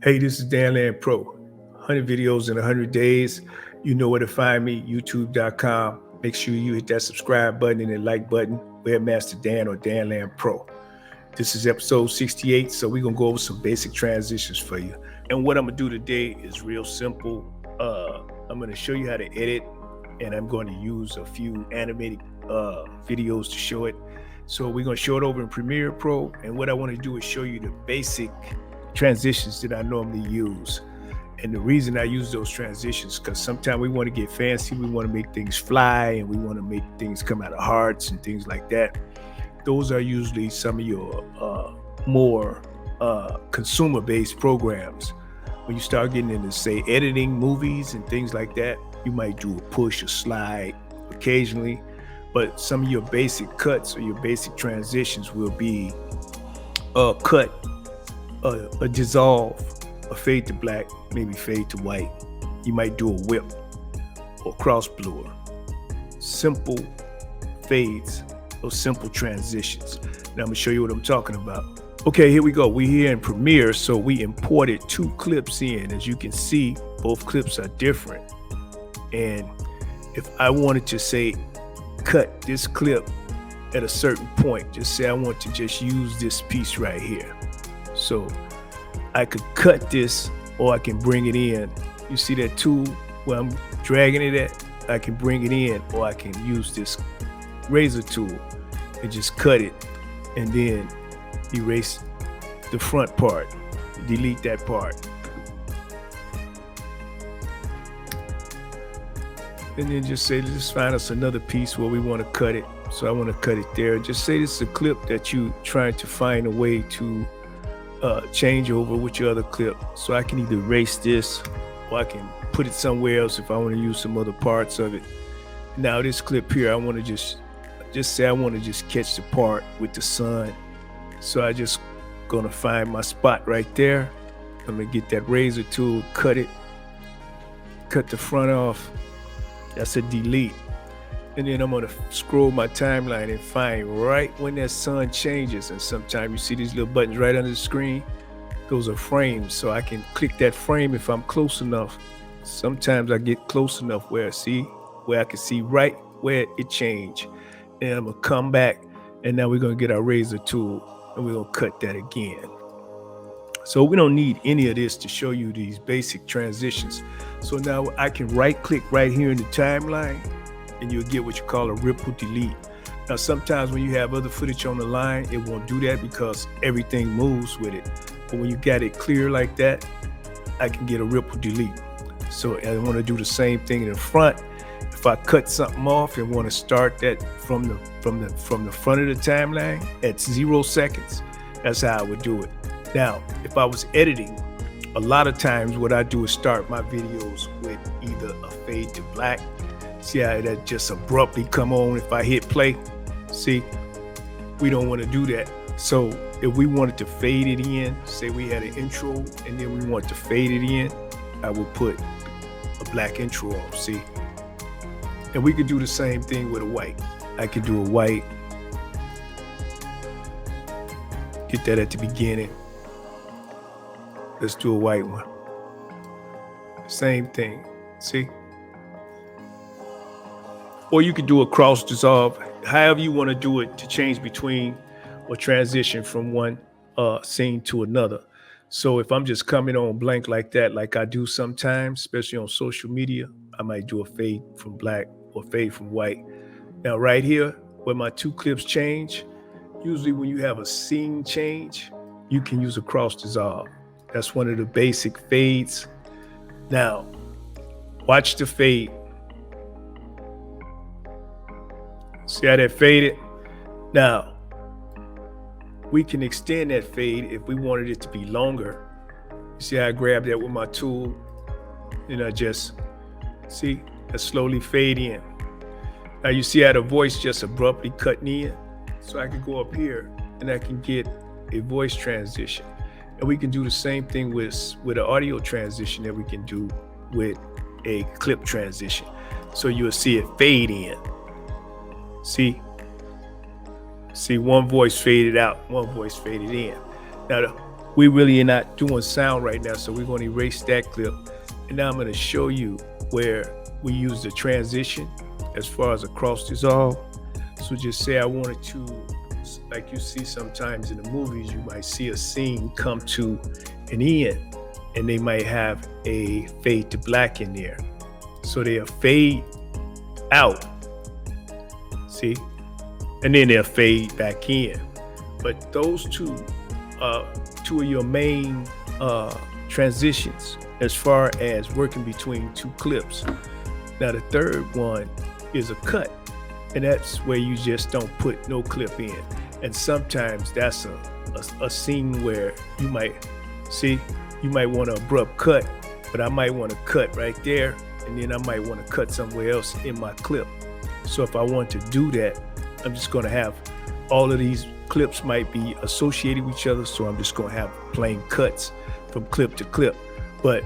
Hey, this is Dan Land Pro. 100 videos in 100 days. You know where to find me, youtube.com. Make sure you hit that subscribe button and the like button, Webmaster Dan or Dan Land Pro. This is episode 68, so we're going to go over some basic transitions for you. And what I'm going to do today is real simple. I'm going to show you how to edit, and I'm going to use a few animated videos to show it. So we're going to show it over in Premiere Pro, and what I want to do is show you the basic transitions that I normally use. And the reason I use those transitions, because sometimes we want to get fancy, we want to make things fly, and we want to make things come out of hearts and things like that. Those are usually some of your more consumer-based programs. When you start getting into, say, editing movies and things like that, you might do a push or slide occasionally, but some of your basic cuts or your basic transitions will be a cut, a dissolve, a fade to black, maybe fade to white. You might do a whip or cross blower. Simple fades, those simple transitions. Now I'm gonna show you what I'm talking about. Okay, here we go. We're here in Premiere, so we imported 2 clips in. As you can see, both clips are different. And if I wanted to say, cut this clip at a certain point, just say I want to just use this piece right here. So I could cut this, or I can bring it in. You see that tool where I'm dragging it at? I can bring it in, or I can use this razor tool and just cut it, and then erase the front part, delete that part. And then just say, let's find us another piece where we want to cut it. So I want to cut it there. Just say this is a clip that you trying to find a way to change over with your other clip. So I can either erase this, or I can put it somewhere else if I want to use some other parts of it. Now this clip here, I want to just say I want to just catch the part with the sun. So I just gonna find my spot right there. I'm gonna get that razor tool, cut the front off. That's a delete. And then I'm gonna scroll my timeline and find right when that sun changes. And sometimes you see these little buttons right under the screen. Those are frames, so I can click that frame if I'm close enough. Sometimes I get close enough where I can see right where it changed. And I'm gonna come back, and now we're gonna get our razor tool, and we're gonna cut that again. So we don't need any of this to show you these basic transitions. So now I can right click right here in the timeline, and you'll get what you call a ripple delete. Now sometimes when you have other footage on the line, it won't do that because everything moves with it. But when you got it clear like that, I can get a ripple delete. So I want to do the same thing in the front. If I cut something off and want to start that from the front of the timeline at 0 seconds, that's how I would do it. Now, if I was editing, a lot of times what I do is start my videos with either a fade to black. See how that just abruptly come on if I hit play? See, we don't want to do that. So if we wanted to fade it in, say we had an intro and then we want to fade it in, I would put a black intro on, see? And we could do the same thing with a white. I could do a white, get that at the beginning. Let's do a white one. Same thing, see? Or you could do a cross dissolve, however you want to do it to change between or transition from one scene to another. So if I'm just coming on blank like that, like I do sometimes, especially on social media, I might do a fade from black or fade from white. Now right here, where my 2 clips change, usually when you have a scene change, you can use a cross dissolve. That's one of the basic fades. Now, watch the fade. See how that faded? Now, we can extend that fade if we wanted it to be longer. You see how I grab that with my tool? And I just, see, I slowly fade in. Now you see how the voice just abruptly cutting in? So I can go up here and I can get a voice transition. And we can do the same thing with an audio transition that we can do with a clip transition. So you'll see it fade in. See one voice faded out, one voice faded in. Now we really are not doing sound right now, so we're going to erase that clip. And now I'm going to show you where we use the transition as far as a cross dissolve. So just say I wanted to, like you see sometimes in the movies, you might see a scene come to an end and they might have a fade to black in there. So they'll fade out, see? And then they'll fade back in. But those two of your main transitions as far as working between two clips. Now the third one is a cut, and that's where you just don't put no clip in. And sometimes that's a scene where you might want to abrupt cut, but I might want to cut right there, and then I might want to cut somewhere else in my clip. So if I want to do that, I'm just going to have all of these clips might be associated with each other, so I'm just going to have plain cuts from clip to clip. But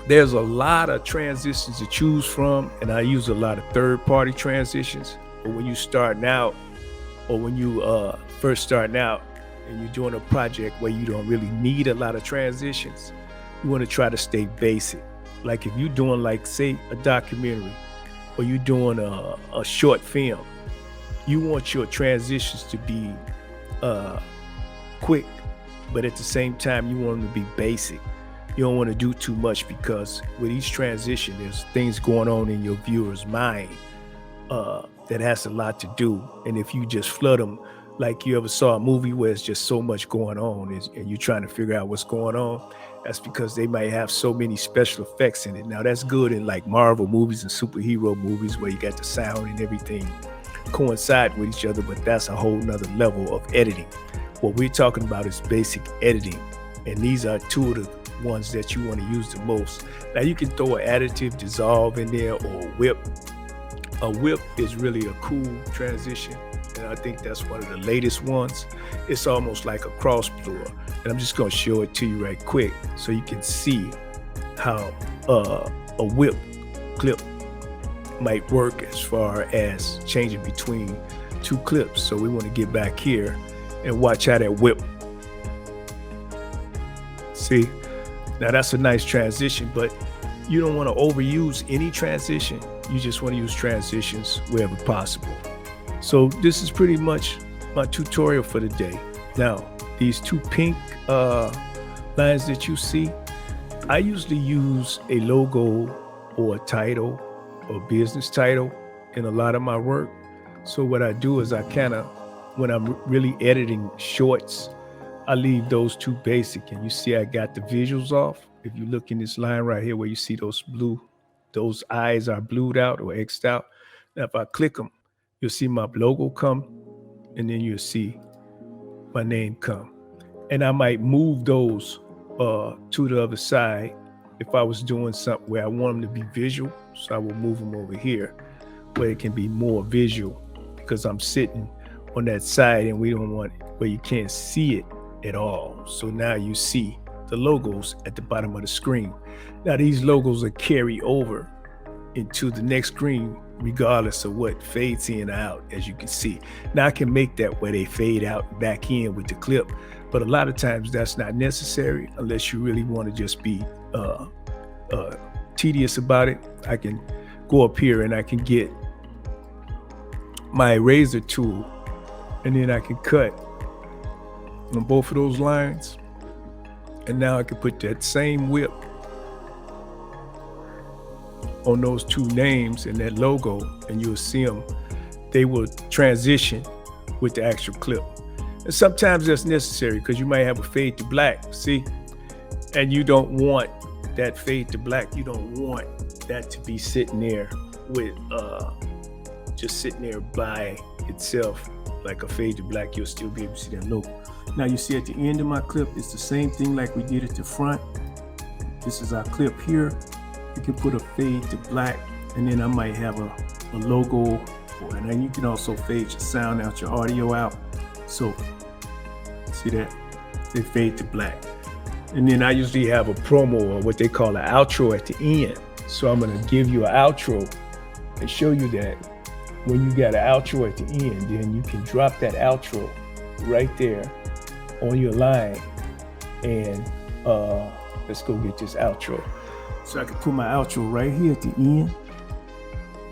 there's a lot of transitions to choose from, and I use a lot of third-party transitions. But when you starting out, or when you first starting out and you're doing a project where you don't really need a lot of transitions, you want to try to stay basic. Like if you're doing, like, say, a documentary, or you're doing a short film, you want your transitions to be quick, but at the same time, you want them to be basic. You don't want to do too much, because with each transition, there's things going on in your viewer's mind that has a lot to do. And if you just flood them, like you ever saw a movie where it's just so much going on and you're trying to figure out what's going on, that's because they might have so many special effects in it. Now that's good in like Marvel movies and superhero movies where you got the sound and everything coincide with each other, but that's a whole nother level of editing. What we're talking about is basic editing, and these are two of the ones that you want to use the most. Now you can throw an additive dissolve in there, or a whip. A whip is really a cool transition, and I think that's one of the latest ones. It's almost like a cross blower, and I'm just going to show it to you right quick so you can see how a whip clip might work as far as changing between two clips. So we want to get back here and watch how that whip. See, now that's a nice transition, but you don't want to overuse any transition. You just want to use transitions wherever possible. So this is pretty much my tutorial for the day. Now, these two pink lines that you see, I usually use a logo or a title or business title in a lot of my work. So what I do is I kind of, when I'm really editing shorts, I leave those two basic, and you see I got the visuals off. If you look in this line right here where you see those blue, those eyes are blued out or X'd out. Now if I click them, you'll see my logo come, and then you'll see my name come. And I might move those to the other side if I was doing something where I want them to be visual. So I will move them over here where it can be more visual, because I'm sitting on that side and we don't want it where you can't see it at all. So now you see the logos at the bottom of the screen. Now these logos are carry over into the next screen regardless of what fades in or out, as you can see. Now I can make that where they fade out back in with the clip, but a lot of times that's not necessary unless you really want to just be tedious about it. I can go up here and I can get my eraser tool, and then I can cut on both of those lines, and now I can put that same whip on those two names and that logo, and you'll see them, they will transition with the actual clip. And sometimes that's necessary because you might have a fade to black, see, and you don't want that fade to black, you don't want that to be sitting there with just sitting there by itself like a fade to black. You'll still be able to see that logo. Now you see at the end of my clip, it's the same thing like we did at the front. This is our clip here. You can put a fade to black, and then I might have a logo, and then you can also fade your sound out, your audio out. So see that? They fade to black. And then I usually have a promo, or what they call an outro, at the end. So I'm gonna give you an outro and show you that when you got an outro at the end, then you can drop that outro right there on your line, And let's go get this outro. So I can put my outro right here at the end,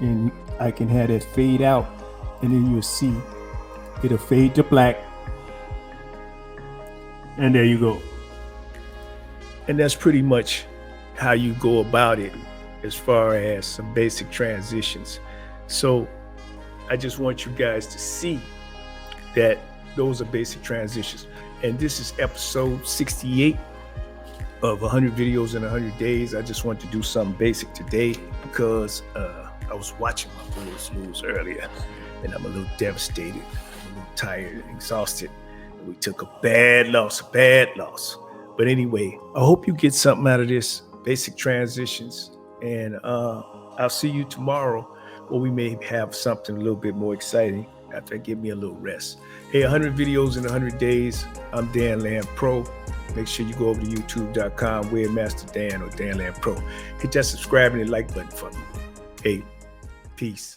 and I can have that fade out, and then you'll see it'll fade to black. And there you go. And that's pretty much how you go about it as far as some basic transitions. So I just want you guys to see that those are basic transitions. And this is episode 68 of 100 videos in 100 days. I just want to do something basic today because I was watching my Bulls lose earlier, and I'm a little devastated. I'm a little tired and exhausted. We took a bad loss. But anyway, I hope you get something out of this, basic transitions. And I'll see you tomorrow, where we may have something a little bit more exciting after I give me a little rest. Hey, 100 videos in 100 days. I'm Dan Land Pro. Make sure you go over to youtube.com, Webmaster Dan or Dan Land Pro. Hit that subscribe and like button for me. Hey, peace.